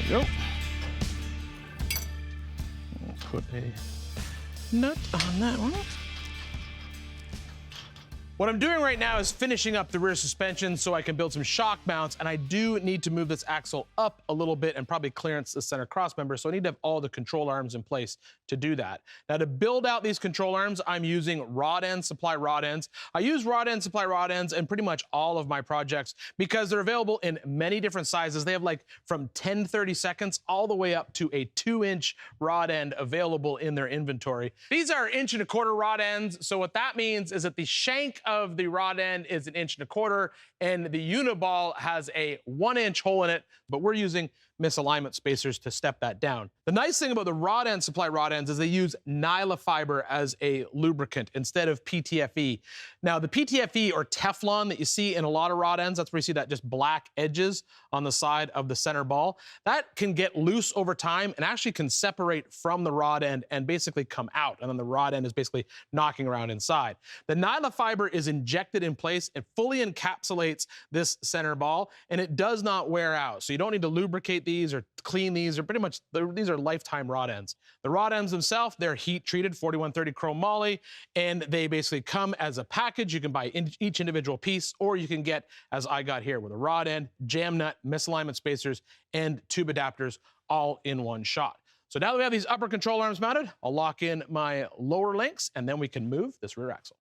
we go. We'll put a nut on that one. What I'm doing right now is finishing up the rear suspension so I can build some shock mounts, and I do need to move this axle up a little bit and probably clearance the center cross member, so I need to have all the control arms in place to do that. Now, to build out these control arms, I'm using rod end supply rod ends. I use rod end supply rod ends in pretty much all of my projects because they're available in many different sizes. They have like from 10/32 all the way up to a 2-inch rod end available in their inventory. These are 1.25" rod ends, so what that means is that the shank of the rod end is 1.25" and the uniball has a 1-inch hole in it, but we're using misalignment spacers to step that down. The nice thing about the rod end supply rod ends is they use nylon fiber as a lubricant instead of PTFE. Now, the PTFE or Teflon that you see in a lot of rod ends, that's where you see that just black edges on the side of the center ball, that can get loose over time and actually can separate from the rod end and basically come out, and then the rod end is basically knocking around inside. The nylon fiber is injected in place, it fully encapsulates this center ball, and it does not wear out, so you don't need to lubricate these or clean these, or pretty much, these are lifetime rod ends. The rod ends themselves, they're heat treated 4130 chrome moly, and they basically come as a package. You can buy each individual piece, or you can get, as I got here, with a rod end, jam nut, misalignment spacers, and tube adapters all in one shot. So now that we have these upper control arms mounted, I'll lock in my lower links, and then we can move this rear axle.